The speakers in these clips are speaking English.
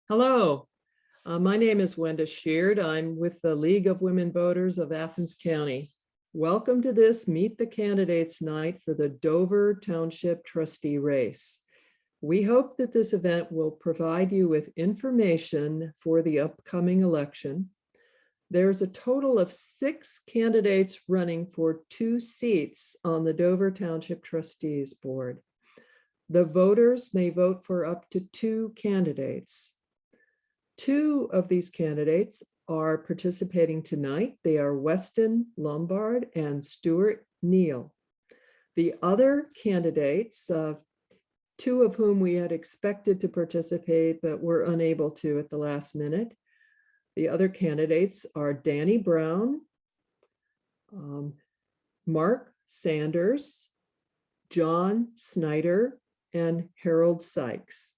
Hello, my name is Wenda Sheard. I'm with the League of Women Voters of Athens County. Welcome to this Meet the Candidates night for the Dover Township Trustee race. We hope that this event will provide you with information for the upcoming election. There's a total of 6 candidates running for 2 seats on the Dover Township Trustees Board. The voters may vote for up to 2 candidates. 2 of these candidates are participating tonight. They are Weston Lombard and Stuart Neal. The other candidates, 2 of whom we had expected to participate but were unable to at the last minute. The other candidates are Danny Brown, Mark Sanders, John Snyder, and Harold Sykes.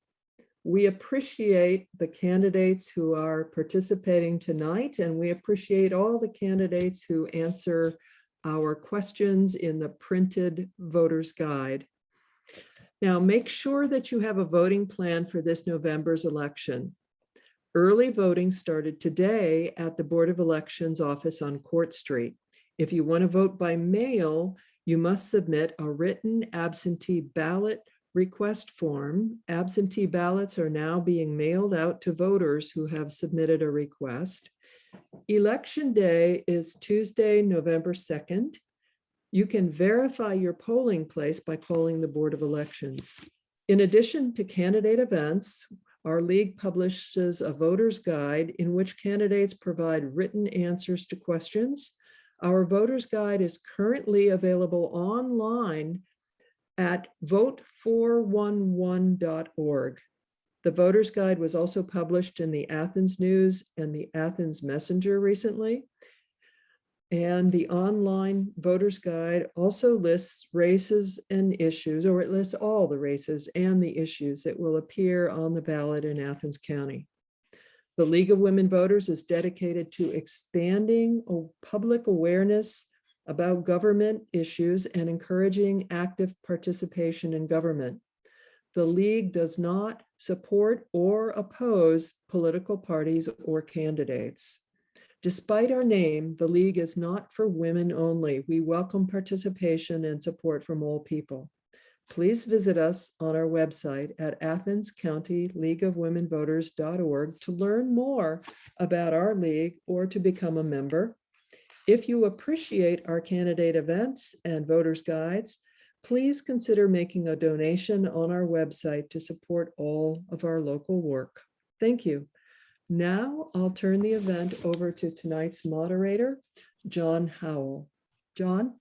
We appreciate the candidates who are participating tonight, and we appreciate all the candidates who answer our questions in the printed voter's guide. Now, make sure that you have a voting plan for this November's election. Early voting started today at the Board of Elections office on Court Street. If you want to vote by mail, you must submit a written absentee ballot request form. Absentee ballots are now being mailed out to voters who have submitted a request. Election day is Tuesday, November 2nd. You can verify your polling place by calling the Board of Elections. In addition to candidate events, our league publishes a voter's guide in which candidates provide written answers to questions. Our voter's guide is currently available online at vote411.org. The voter's guide was also published in the Athens News and the Athens Messenger recently. And the online voter's guide also lists races and issues, or it lists all the races and the issues that will appear on the ballot in Athens County. The League of Women Voters is dedicated to expanding public awareness about government issues and encouraging active participation in government. The League does not support or oppose political parties or candidates. Despite our name, the League is not for women only. We welcome participation and support from all people. Please visit us on our website at athenscountyleagueofwomenvoters.org to learn more about our League or to become a member. If you appreciate our candidate events and voters' guides, please consider making a donation on our website to support all of our local work. Thank you. Now I'll turn the event over to tonight's moderator, John Howell. John?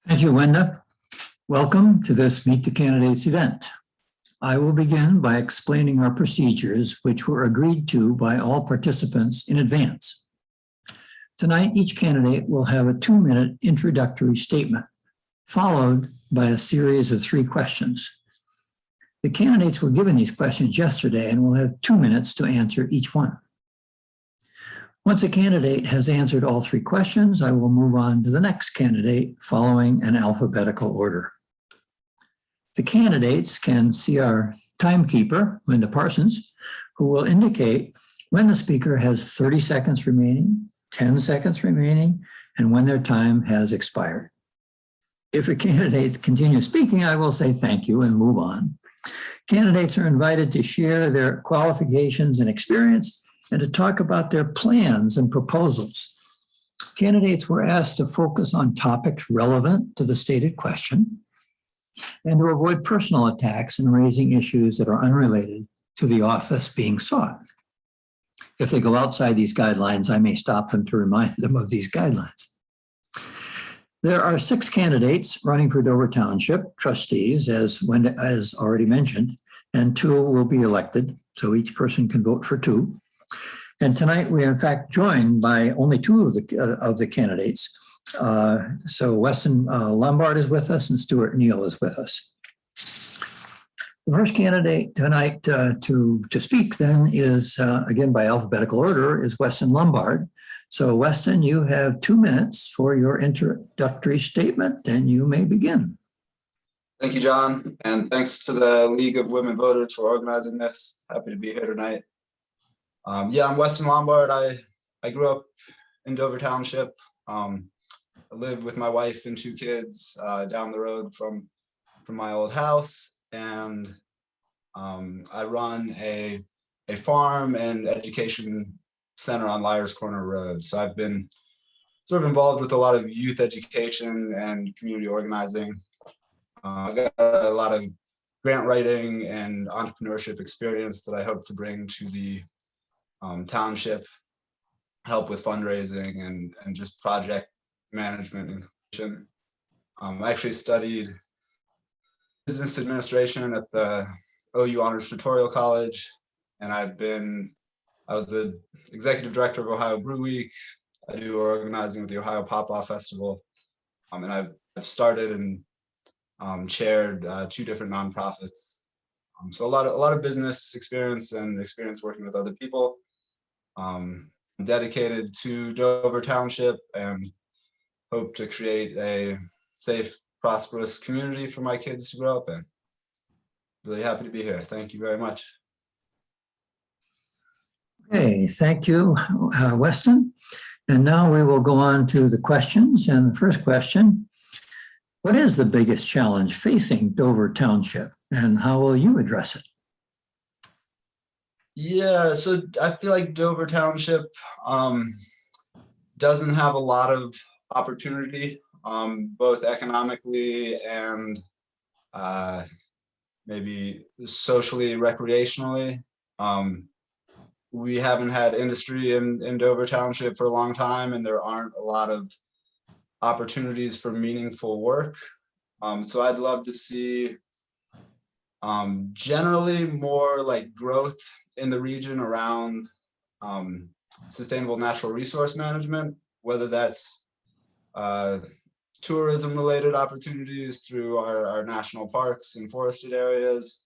Thank you, Wenda. Welcome to this Meet the Candidates event. I will begin by explaining our procedures, which were agreed to by all participants in advance. Tonight, each candidate will have a 2-minute introductory statement, followed by a series of 3 questions. The candidates were given these questions yesterday and will have 2 minutes to answer each one. Once a candidate has answered all 3 questions, I will move on to the next candidate following an alphabetical order. The candidates can see our timekeeper, Linda Parsons, who will indicate when the speaker has 30 seconds remaining, 10 seconds remaining, and when their time has expired. If a candidate continues speaking, I will say thank you and move on. Candidates are invited to share their qualifications and experience and to talk about their plans and proposals. Candidates were asked to focus on topics relevant to the stated question and to avoid personal attacks and raising issues that are unrelated to the office being sought. If they go outside these guidelines, I may stop them to remind them of these guidelines. There are 6 candidates running for Dover Township Trustees, as Wenda has already mentioned, and 2 will be elected, so each person can vote for 2. And tonight we are in fact joined by only 2 of the candidates. So Weston Lombard is with us and Stuart Neal is with us. The first candidate tonight to speak then is, again by alphabetical order, is Weston Lombard. So Weston, you have 2 minutes for your introductory statement and you may begin. Thank you, John, and thanks to the League of Women Voters for organizing this. Happy to be here tonight. Yeah, I'm Weston Lombard. I grew up in Dover Township. I live with my wife and two kids down the road from my old house, and I run a farm and education center on Liars Corner Road. So I've been sort of involved with a lot of youth education and community organizing. I've got a lot of grant writing and entrepreneurship experience that I hope to bring to the township, help with fundraising and just project management and completion. I actually studied business administration at the OU Honors Tutorial College, and I was the executive director of Ohio Brew Week. I do organizing with the Ohio Pop-Off Festival, and I've started and chaired two different nonprofits. So a lot of business experience and experience working with other people. I'm dedicated to Dover Township and hope to create a safe, prosperous community for my kids to grow up in. Really happy to be here. Thank you very much. Okay, thank you, Weston. And now we will go on to the questions. And the first question, what is the biggest challenge facing Dover Township and how will you address it? Yeah, so I feel like Dover Township doesn't have a lot of opportunity, both economically and maybe socially, recreationally. We haven't had industry in Dover Township for a long time, and there aren't a lot of opportunities for meaningful work. So I'd love to see generally more like growth in the region around sustainable natural resource management, whether that's tourism related opportunities through our national parks and forested areas,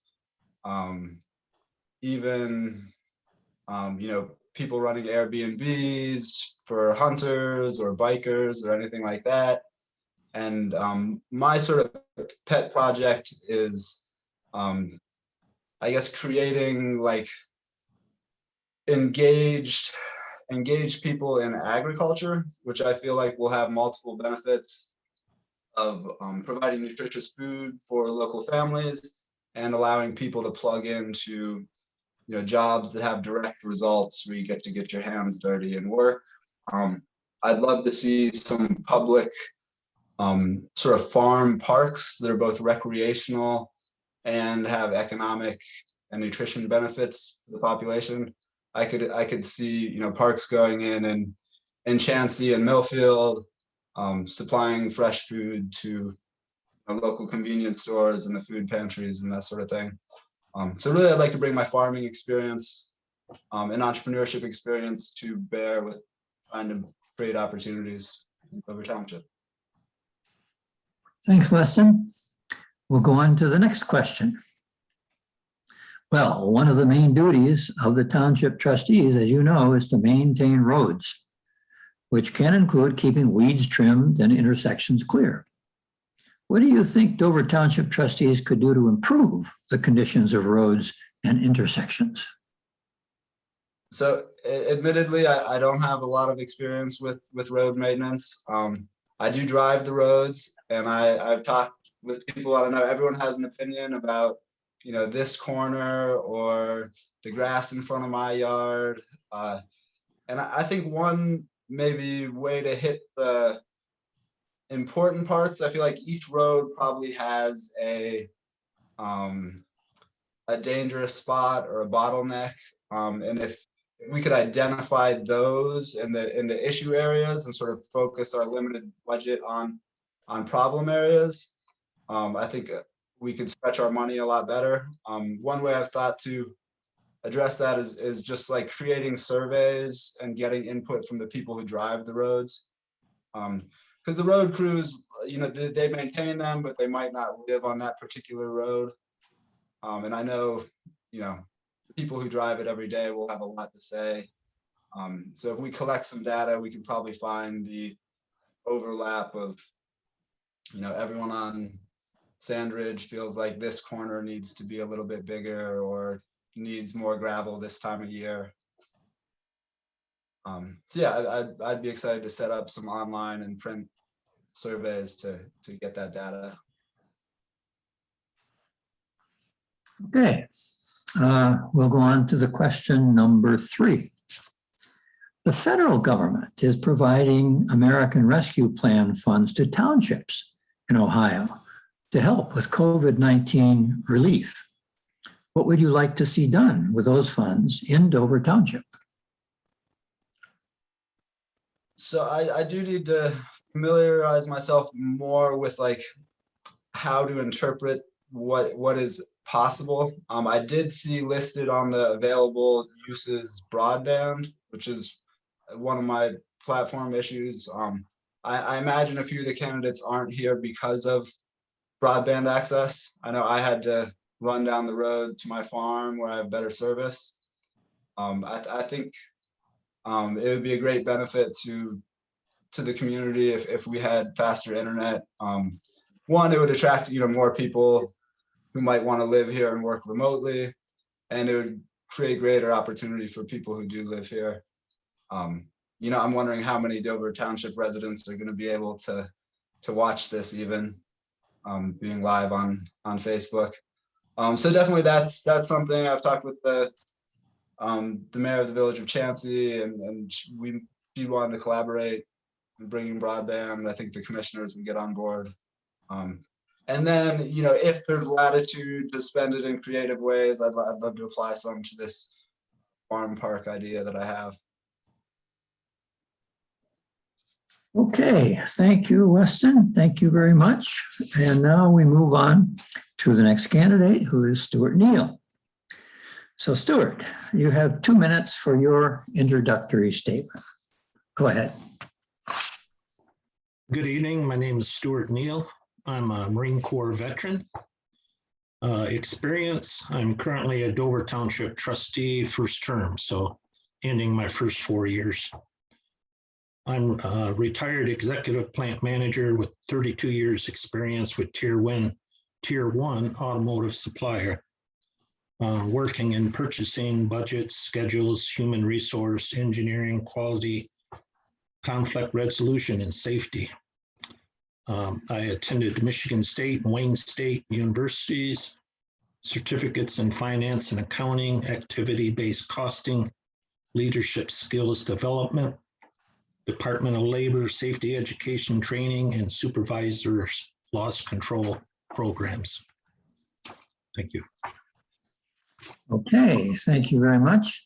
even people running Airbnbs for hunters or bikers or anything like that. And my sort of pet project is I guess creating like engaged people in agriculture, which I feel like will have multiple benefits of providing nutritious food for local families and allowing people to plug into jobs that have direct results where you get to get your hands dirty and work. I'd love to see some public sort of farm parks that are both recreational and have economic and nutrition benefits for the population. I could see parks going in Chansey and Millfield, supplying fresh food to local convenience stores and the food pantries and that sort of thing. So really, I'd like to bring my farming experience and entrepreneurship experience to bear with trying to create opportunities in Dover Township. Thanks, Weston. We'll go on to the next question. Well, one of the main duties of the township trustees, as you know, is to maintain roads, which can include keeping weeds trimmed and intersections clear. What do you think Dover Township trustees could do to improve the conditions of roads and intersections? So admittedly, I don't have a lot of experience with road maintenance. I do drive the roads, and I've talked with people. I don't know, everyone has an opinion about this corner or the grass in front of my yard. And I think one maybe way to hit the important parts, I feel like each road probably has a dangerous spot or a bottleneck. And if we could identify those in the issue areas and sort of focus our limited budget on problem areas, I think we could stretch our money a lot better. One way I've thought to address that is just like creating surveys and getting input from the people who drive the roads. Because the road crews, they maintain them, but they might not live on that particular road. And I know, the people who drive it every day will have a lot to say. So if we collect some data, we can probably find the overlap of, everyone on Sandridge feels like this corner needs to be a little bit bigger or needs more gravel this time of year. So yeah, I'd be excited to set up some online and print surveys to get that data. Okay, we'll go on to the question number 3. The federal government is providing American Rescue Plan funds to townships in Ohio to help with COVID-19 relief. What would you like to see done with those funds in Dover Township? So I do need to familiarize myself more with like how to interpret what is possible. I did see listed on the available uses broadband, which is one of my platform issues. I imagine a few of the candidates aren't here because of broadband access. I know I had to run down the road to my farm where I have better service. I think it would be a great benefit to the community if we had faster internet. One, it would attract more people who might want to live here and work remotely, and it would create greater opportunity for people who do live here. I'm wondering how many Dover Township residents are going to be able to watch this, even being live on Facebook. So definitely that's something I've talked with the mayor of the village of Chansey, and she wanted to collaborate in bringing broadband. I think the commissioners would get on board. And then, if there's latitude to spend it in creative ways, I'd love to apply some to this farm park idea that I have. Okay, thank you, Weston. Thank you very much. And now we move on to the next candidate, who is Stuart Neal. So Stuart, you have 2 minutes for your introductory statement. Go ahead. Good evening. My name is Stuart Neal. I'm a Marine Corps veteran. Experience, I'm currently a Dover Township Trustee, first term, so ending my first 4 years. I'm a retired executive plant manager with 32 years experience with Tier 1 automotive supplier, working in purchasing, budgets, schedules, human resource, engineering, quality, conflict resolution, and safety. I attended Michigan State and Wayne State universities, certificates in finance and accounting, activity-based costing, leadership skills development, Department of Labor, safety education training, and supervisors loss control programs. Thank you. Okay, thank you very much.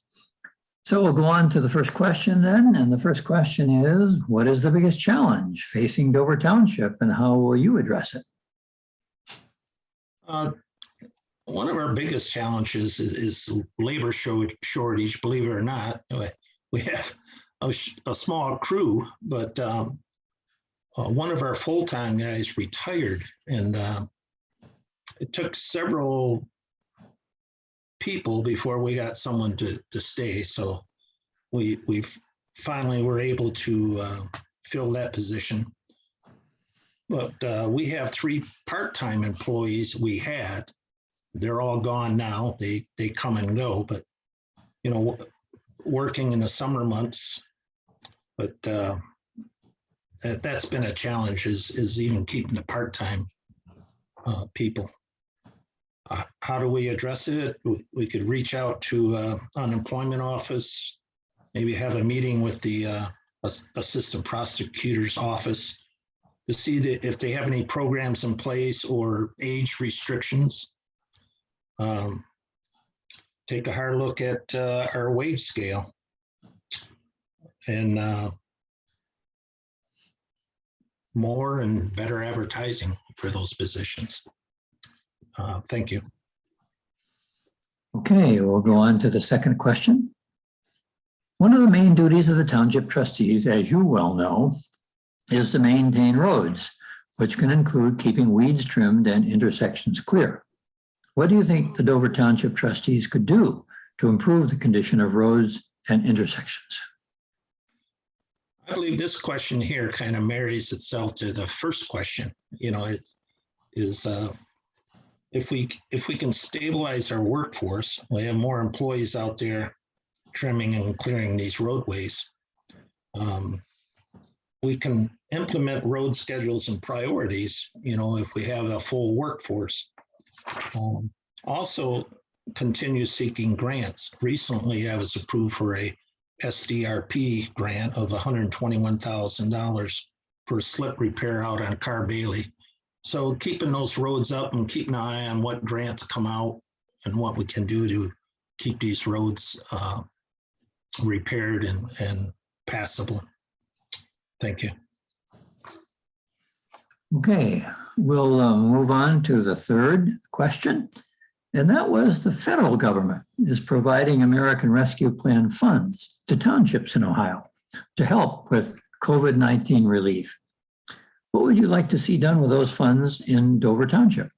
So we'll go on to the first question then. And the first question is, what is the biggest challenge facing Dover Township and how will you address it? One of our biggest challenges is labor shortage, believe it or not. We have a small crew, but one of our full-time guys retired, and it took several people before we got someone to stay. So we finally were able to fill that position. But we have 3 part-time employees we had. They're all gone now. They come and go, but working in the summer months. But that's been a challenge, is even keeping the part-time people. How do we address it? We could reach out to unemployment office, maybe have a meeting with the assistant prosecutor's office to see if they have any programs in place or age restrictions. Take a hard look at our wage scale and more and better advertising for those positions. Thank you. Okay, we'll go on to the second question. One of the main duties of the Township Trustees, as you well know, is to maintain roads, which can include keeping weeds trimmed and intersections clear. What do you think the Dover Township Trustees could do to improve the condition of roads and intersections? I believe this question here kind of marries itself to the first question. It is if we can stabilize our workforce, we have more employees out there trimming and clearing these roadways. We can implement road schedules and priorities, if we have a full workforce. Also continue seeking grants. Recently, I was approved for a SDRP grant of $121,000 for slip repair out on Car Bailey. So keeping those roads up and keeping an eye on what grants come out and what we can do to keep these roads repaired and passable. Thank you. Okay, we'll move on to the third question. And that was, the federal government is providing American Rescue Plan funds to townships in Ohio to help with COVID-19 relief. What would you like to see done with those funds in Dover Township?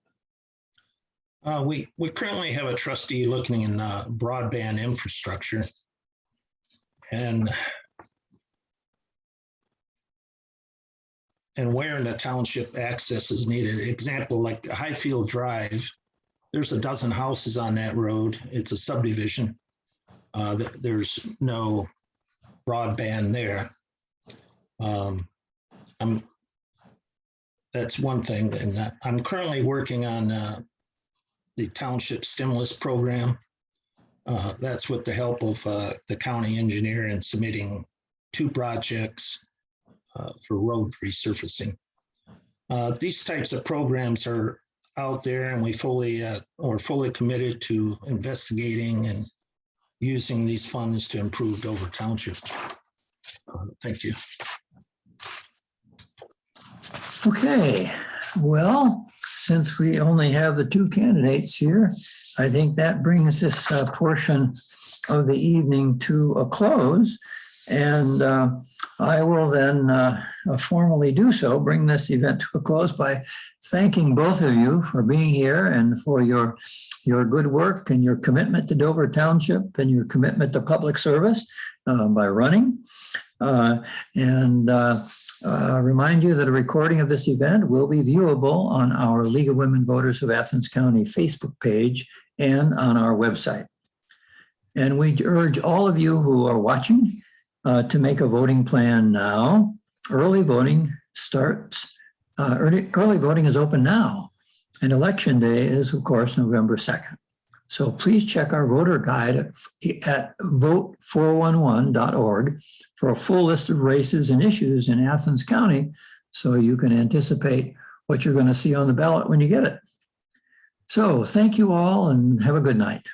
We currently have a trustee looking in broadband infrastructure. And where in the township access is needed. Example, like Highfield Drive, there's a dozen houses on that road. It's a subdivision. There's no broadband there. That's one thing. And I'm currently working on the township stimulus program. That's with the help of the county engineer and submitting 2 projects for road resurfacing. These types of programs are out there, and we're fully committed to investigating and using these funds to improve Dover Township. Thank you. Okay, well, since we only have the 2 candidates here, I think that brings this portion of the evening to a close. And I will then formally do so, bring this event to a close by thanking both of you for being here and for your good work and your commitment to Dover Township and your commitment to public service by running. Remind you that a recording of this event will be viewable on our League of Women Voters of Athens County Facebook page and on our website. And we urge all of you who are watching to make a voting plan now. Early voting starts, early voting is open now, and election day is, of course, November 2nd. So please check our voter guide at vote411.org for a full list of races and issues in Athens County, so you can anticipate what you're going to see on the ballot when you get it. So thank you all and have a good night.